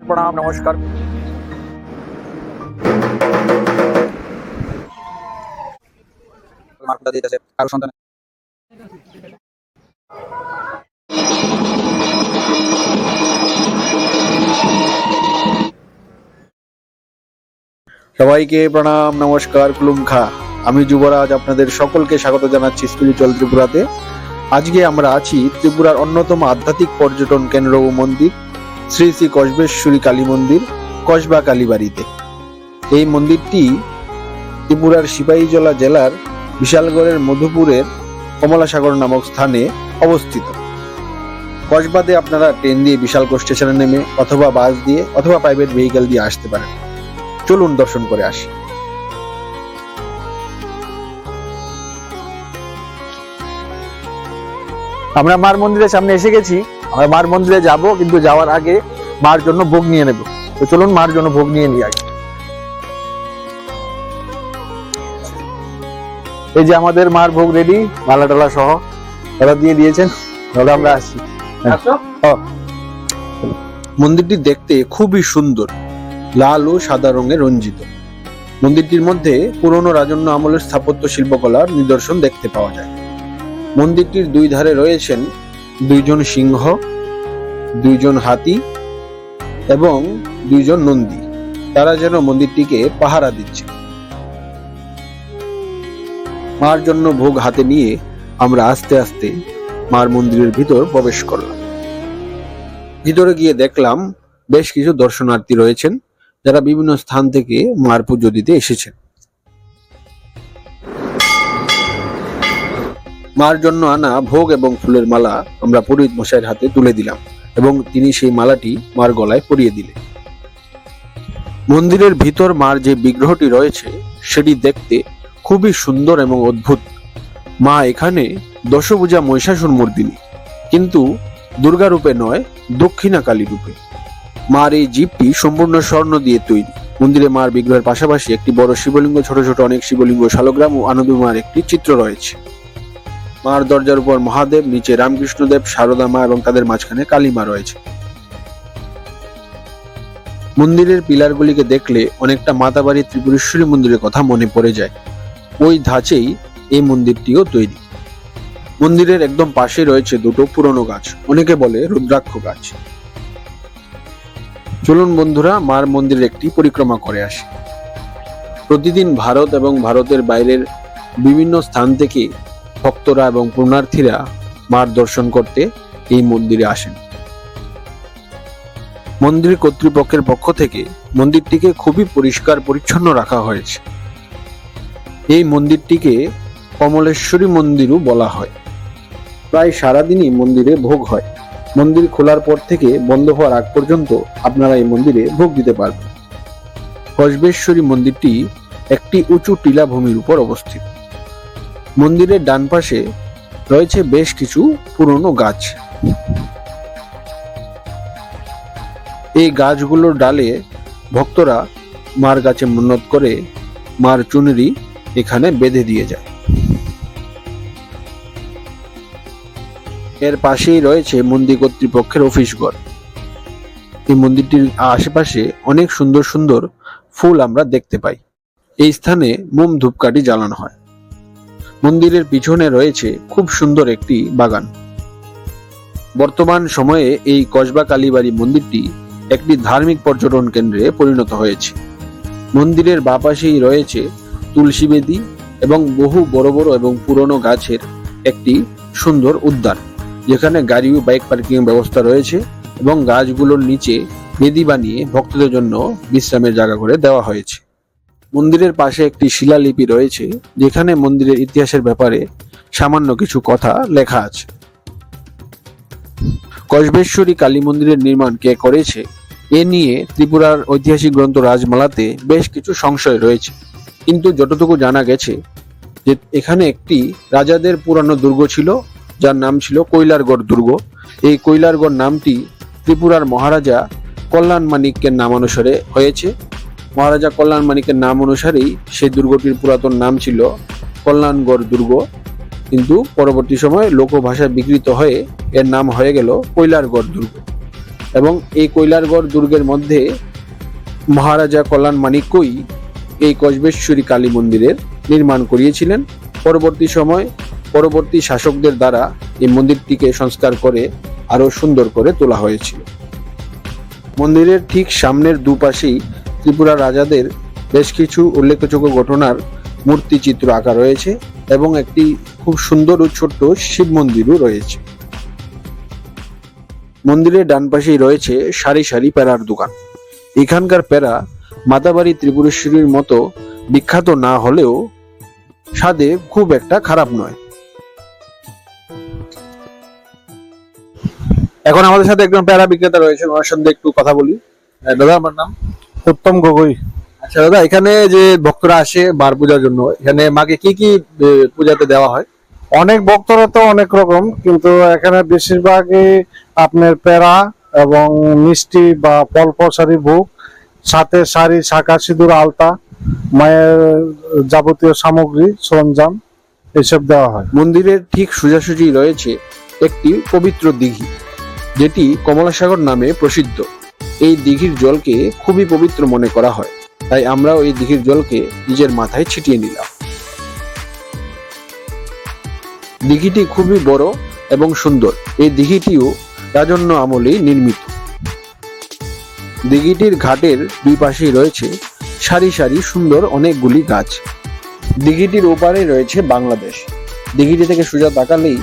প্রণাম নমস্কার। মার্কটা দিতেছে কারো সন্তান। সবাইকে প্রণাম নমস্কার কুলুমখা। আমি যুবরাজ আপনাদের সকলকে স্বাগত জানাচ্ছি স্পিরিচুয়াল ত্রিপুরাতে। আজকে আমরা আছি ত্রিপুরার অন্যতম আধ্যাত্মিক পর্যটন কেন্দ্র ও মন্দির শ্রী শ্রী কসবেশ্বরী কালী মন্দির কসবা কালীবাড়িতে। এই মন্দিরটি ত্রিপুরার সিপাহীজলা জেলার বিশালগড়ের মধুপুরের কমলাসাগর নামক স্থানে অবস্থিত। কসবাতে আপনারা ট্রেন দিয়ে বিশালগড় স্টেশনে নেমে অথবা বাস দিয়ে অথবা প্রাইভেট ভেহিকেল দিয়ে আসতে পারেন। চলুন দর্শন করে আসি। আমরা মার মন্দিরের সামনে এসে গেছি। আমরা মার মন্দিরে যাব, কিন্তু যাওয়ার আগে মার জন্য ভোগ নিয়ে নেব। তো চলুন মার জন্য ভোগ নিয়ে নিই আগে। এই যে আমাদের মার ভোগ রেডি, মালা টালা সহ ওরা দিয়ে দিয়েছেন। তাহলে আমরা আসছি। মন্দিরটি দেখতে খুবই সুন্দর, লাল ও সাদা রঙে রঞ্জিত। মন্দিরটির মধ্যে পুরনো রাজন্য আমলের স্থাপত্য শিল্পকলার নিদর্শন দেখতে পাওয়া যায়। মন্দিরটির দুই ধারে রয়েছেন দুইজন সিংহ, দুইজন হাতি এবং দুইজন নন্দী। তারা যেন মন্দিরটিকে পাহারা দিচ্ছে। মার জন্য ভোগ হাতে নিয়ে আমরা আস্তে আস্তে মার মন্দিরের ভিতর প্রবেশ করলাম। ভিতরে গিয়ে দেখলাম বেশ কিছু দর্শনার্থী রয়েছেন, যারা বিভিন্ন স্থান থেকে মার পুজো দিতে এসেছেন। মার জন্য আনা ভোগ এবং ফুলের মালা আমরা পুরোহিত মশাইয়ের হাতে তুলে দিলাম এবং তিনি সেই মালাটি মার গলায় পরিয়ে দিলেন। মন্দিরের ভিতর মার যে বিগ্রহটি রয়েছে সেটি দেখতে খুবই সুন্দর এবং অদ্ভুত। মা এখানে দশভুজা মহিষাসুর মর্দিনী, কিন্তু দুর্গা রূপে নয়, দক্ষিণা কালী রূপে। মার এই জীবটি সম্পূর্ণ স্বর্ণ দিয়ে তৈরি। মন্দিরে মার বিগ্রহের পাশাপাশি একটি বড় শিবলিঙ্গ, ছোট ছোট অনেক শিবলিঙ্গ, শালগ্রাম ও আনন্দী মার একটি চিত্র রয়েছে। মার দরজার উপর মহাদেব, নিচে রামকৃষ্ণদেব, শারদা মা এবং তাদের মাঝখানে কালী মা রয়েছে। মন্দিরের পিলারগুলিকে দেখলে অনেকটা মাতাবাড়ি ত্রিপুরেশ্বরী মন্দিরের কথা মনে পড়ে যায়। ওই ধাঁচেই এই মন্দিরটিও তৈরি। মন্দিরের একদম পাশে রয়েছে দুটো পুরনো গাছ, অনেকে বলে রুদ্রাক্ষ গাছ। চলুন বন্ধুরা মার মন্দিরের একটি পরিক্রমা করে আসি। প্রতিদিন ভারত এবং ভারতের বাইরের বিভিন্ন স্থান থেকে ভক্তরা এবং পুণ্যার্থীরা মার দর্শন করতে এই মন্দিরে আসেন। মন্দির কর্তৃপক্ষের পক্ষ থেকে মন্দিরটিকে খুবই পরিষ্কার পরিচ্ছন্ন রাখা হয়েছে। এই মন্দিরটিকে কমলেশ্বরী মন্দিরও বলা হয়। প্রায় সারাদিনই মন্দিরে ভোগ হয়। মন্দির খোলার পর থেকে বন্ধ হওয়ার আগ পর্যন্ত আপনারা এই মন্দিরে ভোগ দিতে পারবেন। কসবেশ্বরী মন্দিরটি একটি উঁচু টিলা ভূমির উপর অবস্থিত। মন্দিরের ডান পাশে রয়েছে বেশ কিছু পুরনো গাছ। এই গাছগুলোর ডালে ভক্তরা মার কাছে মন্নত করে মার চুনরি এখানে বেঁধে দিয়ে যায়। এর পাশেই রয়েছে মন্দির কর্তৃপক্ষের অফিস ঘর। এই মন্দিরটির আশেপাশে অনেক সুন্দর সুন্দর ফুল আমরা দেখতে পাই। এই স্থানে মোম ধূপকাঠি জ্বালানো হয়। মন্দিরের পিছনে রয়েছে খুব সুন্দর একটি বাগান। বর্তমান সময়ে এই কসবা কালীবাড়ি মন্দিরটি একটি ধার্মিক পর্যটন কেন্দ্রে পরিণত হয়েছে। মন্দিরের বাঁ পাশেই রয়েছে তুলসী বেদী এবং বহু বড় বড় এবং পুরনো গাছের একটি সুন্দর উদ্যান, যেখানে গাড়ি ও বাইক পার্কিং এর ব্যবস্থা রয়েছে এবং গাছগুলোর নিচে বেদি বানিয়ে ভক্তদের জন্য বিশ্রামের জায়গা করে দেওয়া হয়েছে। মন্দিরের পাশে একটি শিলালিপি রয়েছে, যেখানে মন্দিরের ইতিহাসের ব্যাপারে সামান্য কিছু কথা লেখা আছে। কসবেশ্বরী কালী মন্দিরের নির্মাণ কে করেছে এ নিয়ে ত্রিপুরার ঐতিহাসিক গ্রন্থ রাজমালাতে বেশ কিছু সংশয় রয়েছে, কিন্তু যতটুকু জানা গেছে যে এখানে একটি রাজাদের পুরানো দুর্গ ছিল, যার নাম ছিল কৈলারগড় দুর্গ। এই কৈলারগড় নামটি ত্রিপুরার মহারাজা কল্যাণ মাণিক্যের নাম অনুসারে হয়েছে। মহারাজা কল্যাণ মাণিক্যের নাম অনুসারেই সেই দুর্গটির পুরাতন নাম ছিল কল্যাণগড় দুর্গ, কিন্তু পরবর্তী সময়ে লোকভাষায় বিকৃত হয়ে এর নাম হয়ে গেল কৈলারগড় দুর্গ। এবং এই কৈলারগড় দুর্গের মধ্যে মহারাজা কল্যাণ মাণিক্যই এই কসবেশ্বরী কালী মন্দিরের নির্মাণ করিয়েছিলেন। পরবর্তী শাসকদের দ্বারা এই মন্দিরটিকে সংস্কার করে আরো সুন্দর করে তোলা হয়েছিল। মন্দিরের ঠিক সামনের দুপাশেই ত্রিপুরা রাজাদের বেশ কিছু উল্লেখযোগ্য ঘটনার মূর্তি চিত্র আঁকা রয়েছে এবং একটি খুব সুন্দর ও ছোট্ট শিব মন্দিরও রয়েছে। মন্দিরের ডান পাশেই রয়েছে সারি সারি প্যারার দোকান। এখানকার প্যারা মাতাবাড়ি ত্রিপুরেশ্বরীর মতো বিখ্যাত না হলেও স্বাদে খুব একটা খারাপ নয়। এখন আমাদের সাথে একজন প্যারা বিক্রেতা রয়েছে, ওনার সঙ্গে একটু কথা বলি। দাদা, আমার নাম উত্তম গগৈ। আচ্ছা দাদা, এখানে যে ভক্তরা আসে বার পূজার জন্য, এখানে মাকে কি কি পূজাতে দেওয়া হয়? অনেক ভক্তরা তো অনেক রকম, কিন্তু এখানে বেশিরভাগই আপনার পেড়া এবং মিষ্টি বা ফল প্রসারী ভোগ, সাথে শাড়ি, শাঁখা, সিঁদুর, আলতা, মায়ের যাবতীয় সামগ্রী সরঞ্জাম এসব দেওয়া হয়। মন্দিরের ঠিক সোজাসুজি রয়েছে একটি পবিত্র দিঘি, যেটি কমলাসাগর নামে প্রসিদ্ধ। এই দিঘির জলকে খুবই পবিত্র মনে করা হয়, তাই আমরাও এই দিঘির জলকে নিজের মাথায় ছিটিয়ে নিলাম। দিঘিটি খুবই বড় এবং সুন্দর। এই দিঘিটিও রাজন্য আমলেই নির্মিত। দিঘিটির ঘাটের দুই পাশেই রয়েছে সারি সারি সুন্দর অনেকগুলি গাছ। দিঘিটির ওপারে রয়েছে বাংলাদেশ। দিঘিটি থেকে সোজা তাকালেই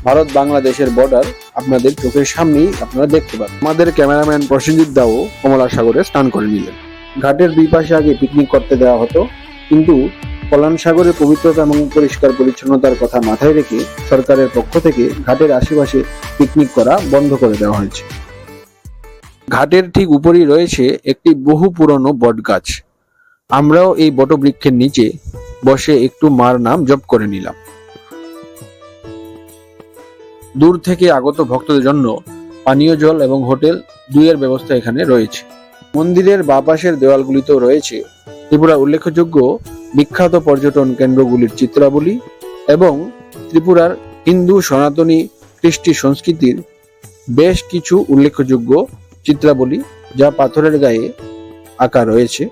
ভারত বাংলাদেশের বর্ডার আপনাদের চোখের সামনেই আপনারা দেখতে পাবেন। আমাদের ক্যামেরাম্যান প্রসেনজিৎ দাও কমলা সাগরে স্নান করে নিলেন। ঘাটের দুই পাশে আগে পিকনিক করতে দেওয়া হতো, কিন্তু কল্যাণ সাগরের পবিত্রতা এবং পরিষ্কার পরিচ্ছন্নতার কথা মাথায় রেখে সরকারের পক্ষ থেকে ঘাটের আশেপাশে পিকনিক করা বন্ধ করে দেওয়া হয়েছে। ঘাটের ঠিক উপরেই রয়েছে একটি বহু পুরনো বট গাছ। আমরাও এই বটবৃক্ষের নিচে বসে একটু মার নাম জপ করে নিলাম। দূর থেকে আগত ভক্তদের জন্য পানীয় জল এবং হোটেল দুইয়ের ব্যবস্থা এখানে রয়েছে। মন্দিরের বাঁ পাশের দেওয়ালগুলিতেও রয়েছে ত্রিপুরার উল্লেখযোগ্য বিখ্যাত পর্যটন কেন্দ্রগুলির চিত্রাবলী এবং ত্রিপুরার হিন্দু সনাতনী কৃষ্টি সংস্কৃতির বেশ কিছু উল্লেখযোগ্য চিত্রাবলী, যা পাথরের গায়ে আঁকা রয়েছে।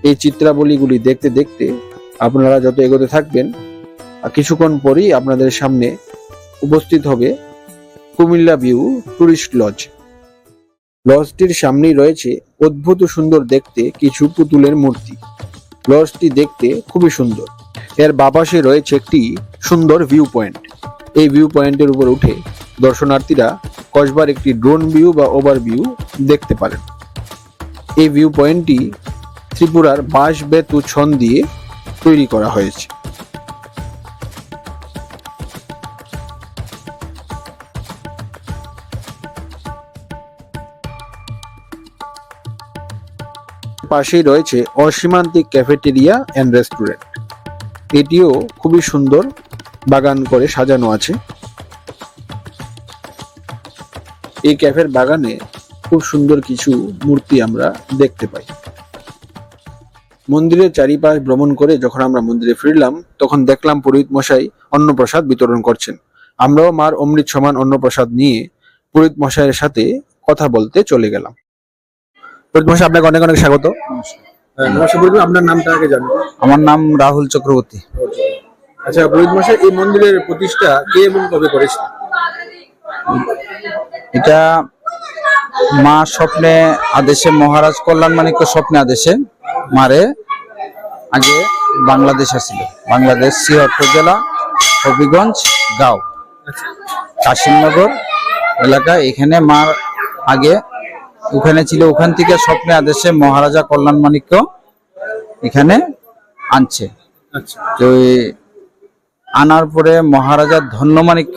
এই চিত্রাবলীগুলি দেখতে দেখতে আপনারা যত এগোতে থাকবেন, কিছুক্ষণ পরেই আপনাদের সামনে উপস্থিত হবে কুমিল্লা ভিউ টুরিস্ট লজ। লজটির সামনেই রয়েছে অদ্ভুত সুন্দর দেখতে কিছু পুতুলের মূর্তি। লজটি দেখতে খুবই সুন্দর। এর বাপাশে রয়েছে একটি সুন্দর ভিউ পয়েন্ট। এই ভিউ পয়েন্টের উপর উঠে দর্শনার্থীরা কসবার একটি ড্রোন ভিউ বা ওভার ভিউ দেখতে পারেন। এই ভিউ পয়েন্টটি ত্রিপুরার বাঁশ বেতু ছন দিয়ে তৈরি করা হয়েছে। পাশেই রয়েছে অসীমান্তিক ক্যাফেটেরিয়া এন্ড রেস্টুরেন্ট। এটিও খুবই সুন্দর বাগান করে সাজানো আছে। এই ক্যাফের বাগানে খুব সুন্দর কিছু মূর্তি আমরা দেখতে পাই। মন্দিরের চারিপাশ ভ্রমণ করে যখন আমরা মন্দিরে ফিরলাম, তখন দেখলাম পুরোহিত মশাই অন্নপ্রসাদ বিতরণ করছেন। আমরাও মার অমৃত সমান অন্নপ্রসাদ নিয়ে পুরোহিত মশাইয়ের সাথে কথা বলতে চলে গেলাম। পুরোহিত মশাই, আপনাকে অনেক অনেক স্বাগত। আপনার নামটা আগে জানো। আমার নাম রাহুল চক্রবর্তী। আচ্ছা পুরোহিত মশাই, এই মন্দিরের প্রতিষ্ঠা কে এবং কবে করেছিল? এটা মা স্বপ্নে আদেশে, মহারাজ কল্যাণ মাণিক্য স্বপ্নে আদেশে মারে আগে বাংলাদেশ আসছিল। বাংলাদেশ সিহট্ট জেলা, হবিগঞ্জ গাঁও, কাশিমনগর এলাকা। এখানে মার আগে ওখানে ছিল। ওখান থেকে স্বপ্নে আদেশে মহারাজা কল্যাণ মাণিক্য এখানে আনছে। তো আনার পরে মহারাজা ধন্যমাণিক্য,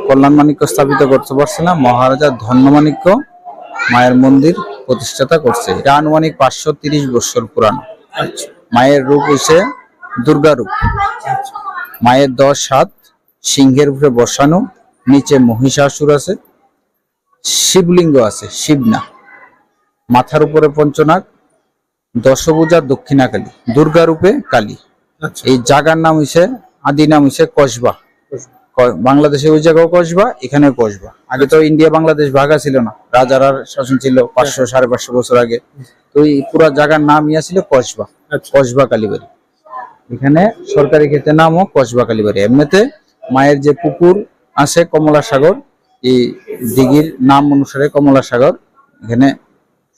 কল্যাণ মাণিক্য স্থাপিত করতে পারছে না, মহারাজা ধন্যমাণিক্য মায়ের মন্দির প্রতিষ্ঠাতা করছে। এটা আনুমানিক 530 বছর পুরানো। মায়ের রূপ হইছে দুর্গা রূপ। মায়ের 10 হাত, সিংহের উপরে বসানো, নিচে মহিষাসুর আছে, শিবলিঙ্গ আছে, শিবনা, মাথার উপরে পঞ্চনাগ, দশভুজা দক্ষিণা কালী, দুর্গা রূপে কালী। এই জায়গার নাম হইছে, আদি নাম হইছে কসবা। বাংলাদেশে ওই জায়গাও কসবা, এখানেও কসবা। আগে তো ইন্ডিয়া বাংলাদেশ ভাগা ছিল না, রাজার শাসন ছিল 500-550 বছর আগে। তো এই পুরো জায়গার নাম ইয়া ছিল কসবা, কসবা কালীবাড়ি। এখানে সরকারি ক্ষেত্রে নামও কসবা কালীবাড়ি। এমনিতে মায়ের যে পুকুর আছে কমলা সাগর, এই দিঘির নাম অনুসারে কমলা সাগর, এখানে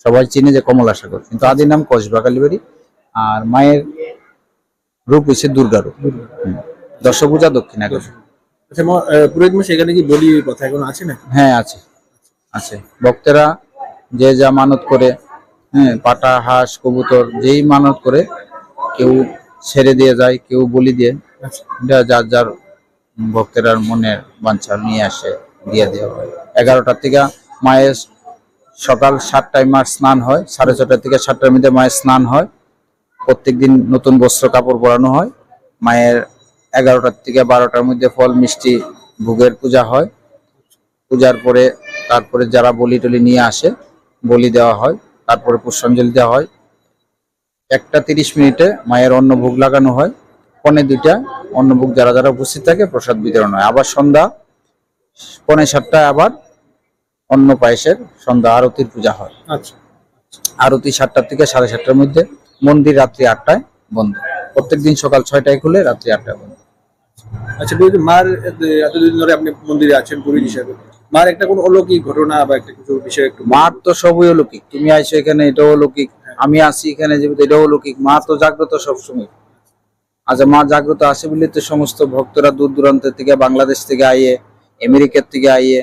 সবাই চিনে যে কমলা সাগর, কিন্তু আদি নাম কসবা কালীবাড়ি। আর মায়ের রূপ হচ্ছে দুর্গা রূপ। দশভূজা দক্ষিণাকালী। আচ্ছা পুরোহিত মশাই, এখানে কি বলি কথা এখন আছে না? হ্যাঁ আছে, আছে। ভক্তেরা যে যা মানত করে, পাটা, হাঁস, কবুতর যেই মানত করে, কেউ ছেড়ে দিয়ে যায়, কেউ বলি দিয়ে। এটা যার যার ভক্তেরা মনের বাঞ্ছা নিয়ে আসে, দিয়ে দেওয়া হয়। 11টার থেকে মায়ের সকাল 7টায় মার স্নান হয়, 6:30 থেকে 7টার মধ্যে মায়ের স্নান হয়। প্রত্যেকদিন নতুন বস্ত্র কাপড় পরানো হয়। মায়ের 11টার থেকে 12টার মধ্যে ফল মিষ্টি ভোগের পূজা হয়। পূজার পরে তারপরে যারা বলি টলি নিয়ে আসে, বলি দেওয়া হয়। তারপরে পুষ্পাঞ্জলি দেওয়া হয়। 1টা 30 মিনিটে মায়ের অন্নভোগ লাগানো হয়। 2:45 অন্নভোগ যারা যারা উপস্থিত থাকে প্রসাদ বিতরণ হয়। আবার সন্ধ্যা 6:45 আবার অন্ন পায়েসের সন্ধ্যা আরতির পূজা হয়। আচ্ছা, আরতি 7টার থেকে 7:30টার মধ্যে। মন্দির রাত্রি 8টায় বন্ধ। প্রত্যেকদিন সকাল 6টায় খুলে, রাত্রি 8টায় বন্ধ। আচ্ছা মার এতদিন ধরে আপনি মন্দিরে আছেন পুরোহিত হিসাবে, মার একটা কোনো অলৌকিক ঘটনা বা একটা কিছু বিষয় একটু? মার তো সবই অলৌকিক। তুমি আইছো এখানে, এটাও অলৌকিক। আমি আসি এখানে যেহেতু, এটাও অলৌকিক। মা তো জাগ্রত সবসময়। আচ্ছা, মা জাগ্রত আসে বলে তো সমস্ত ভক্তরা দূর দূরান্ত থেকে, বাংলাদেশ থেকে আইয়ে, আমেরিকার থেকে আইয়ে,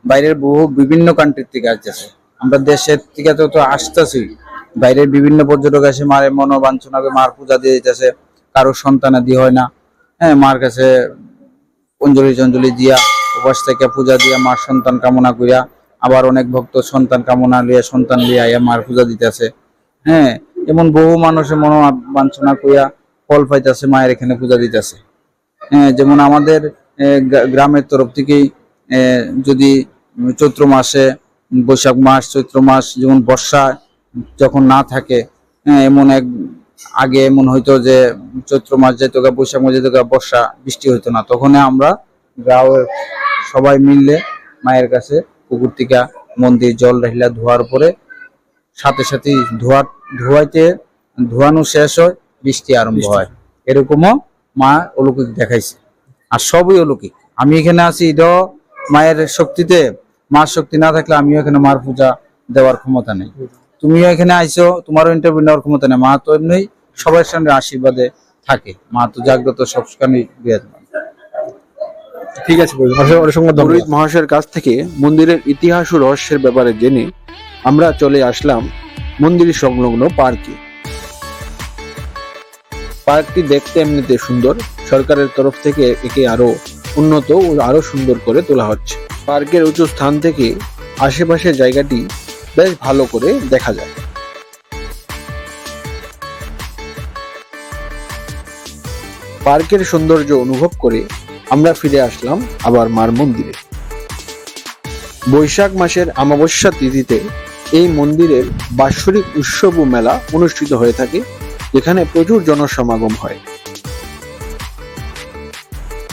বাইরের বহু বিভিন্ন কান্ট্রির থেকে আসতেছে। আমরা দেশের থেকে তো আসতেছি, বাইরের বিভিন্ন পর্যটক আসে, মায়ের মনোবাঞ্ছনা মার পূজা দিয়ে দিতেছে। কারো সন্তানাদি হয় না, মার কাছে অঞ্জলি দিয়া উপাস থেকে পূজা দিয়া মার সন্তান কামনা করিয়া, আবার অনেক ভক্ত সন্তান কামনা লিয়া, সন্তান লিয়া আইয়া মার পূজা দিতেছে। এমন বহু মানুষের মনোবাঞ্ছনা করিয়া ফল পাইতেছে, মায়ের এখানে পূজা দিতেছে। যেমন আমাদের গ্রামের তরফ থেকেই যদি চৈত্র মাসে, বৈশাখ মাস, চৈত্র মাস, যেমন বর্ষা যখন না থাকে, এমন আগে এমন হইতো যে চৈত্র মাস যেত, বৈশাখ মাস যেত, বর্ষা বৃষ্টি হইতো না। তখন আমরা গ্রামের সবাই মিললে মায়ের কাছে পুকুর থেকে মন্দির জল ঢাইলা ধোয়ার পরে সাথে সাথে ধোয়ানো শেষ হয়, বৃষ্টি আরম্ভ হয়। এরকমও মা অলৌকিক দেখাইছে। আর সবই অলৌকিক। আমি এখানে আছি, এটাও মায়ের শক্তিতে। মার শক্তি না থাকলে আমিও এখানে মার পূজা দেওয়ার ক্ষমতা নেই। তুমিও এখানে আইছো, তোমারও ইন্টারভিউ নেওয়ার ক্ষমতা নেই। মা তো এমনি সবার সঙ্গে আশীর্বাদে থাকে। মা তো জাগ্রত সবখানে বিরাজমান। ঠিক আছে, পুরোহিত মহাশয়ের কাছ থেকে মন্দিরের ইতিহাস ও রহস্যের ব্যাপারে জেনে আমরা চলে আসলাম মন্দির সংলগ্ন পার্কে। পার্কটি দেখতে এমনিতে সুন্দর, সরকারের তরফ থেকে একে আরো উন্নত ও আরো সুন্দর করে তোলা হচ্ছে। পার্কের উঁচু স্থান থেকে আশেপাশের জায়গাটি বেশ ভালো করে দেখা যায়। পার্কের সৌন্দর্য অনুভব করে আমরা ফিরে আসলাম আবার মার মন্দিরে। বৈশাখ মাসের অমাবস্যা তিথিতে এই মন্দিরের বাৎসরিক উৎসব ও মেলা অনুষ্ঠিত হয়ে থাকে, যেখানে প্রচুর জনসমাগম হয়।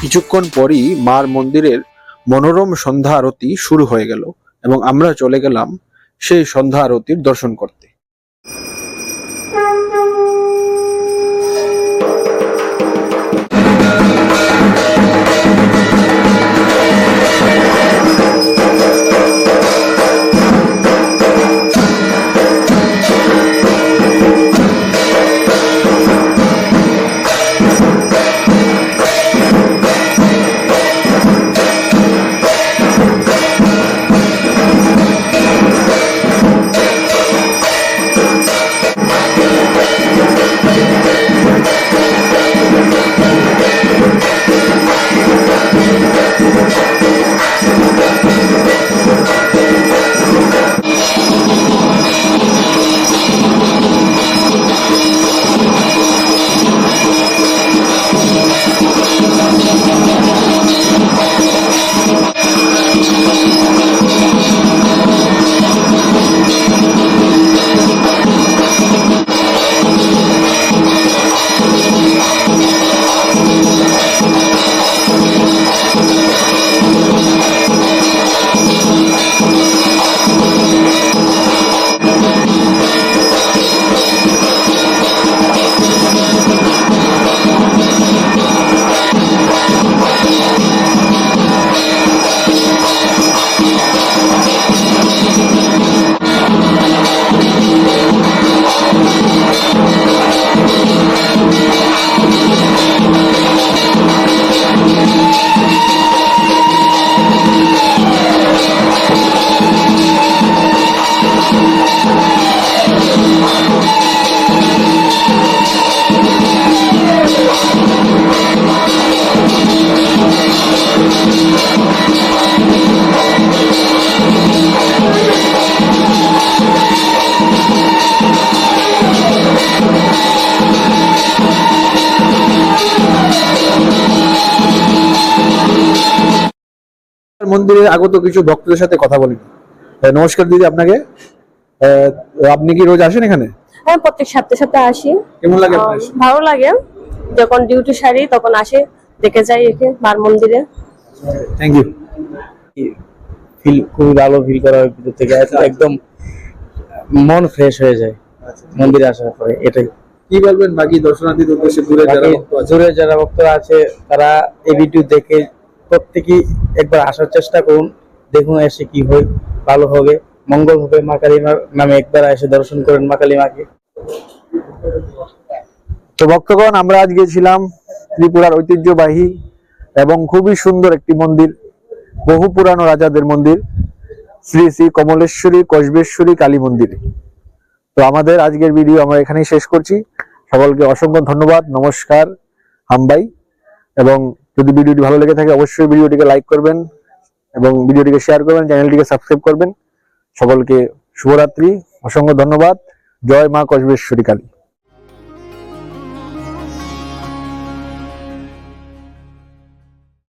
কিছুক্ষণ পরই মার মন্দিরের মনোরম সন্ধ্যা আরতি শুরু হয়ে গেল এবং আমরা চলে গেলাম সেই সন্ধ্যা আরতির দর্শন করতে। মন্দিরে আগত কিছু ভক্তদের সাথে কথা বলি। নমস্কার দিদি, আপনাকে। আপনি কি রোজ আসেন এখানে? হ্যাঁ, প্রত্যেক সপ্তাহে সপ্তাহে আসি। কেমন লাগে আপনার? ভালো লাগে, যখন ডিউটি সারি তখন আসে, দেখে যাই একে মার মন্দিরে। Thank you. ফিল খুবই ভালো ফিল করা হয় ভিতর থেকে, একদম মন ফ্রেশ হয়ে যায় মন্দিরে আসার পরে। এটাই কি বলবেন বাকি দর্শনার্থীদের উদ্দেশ্যে, দূরে যারা ভক্ত আছে? দূরে যারা ভক্তরা আছে তারা এই ভিডিও দেখে প্রত্যেকেই একবার আসার চেষ্টা করুন, দেখুন এসে কি হয়, ভালো হবে, মঙ্গল হবে। মা কালীমার নামে একবার এসে দর্শন করেন মা কালীমাকে। তো ভক্তগণ, আমরা আজ গিয়েছিলাম ত্রিপুরার ঐতিহ্যবাহী এবং খুবই সুন্দর একটি মন্দির, বহু পুরানো রাজাদের মন্দির, শ্রী শ্রী কমলেশ্বরী কসবেশ্বরী কালী মন্দির। তো আমাদের আজকের ভিডিও আমরা এখানেই শেষ করছি। সকলকে অসংখ্য ধন্যবাদ, নমস্কার, হামবাই। এবং যদি ভিডিওটি ভালো লেগে থাকে অবশ্যই ভিডিওটিকে লাইক করবেন এবং ভিডিওটিকে শেয়ার করবেন, চ্যানেলটিকে সাবস্ক্রাইব করবেন। সকলকে শুভরাত্রি, অসংখ্য ধন্যবাদ। জয় মা কসবেশ্বরী কালী।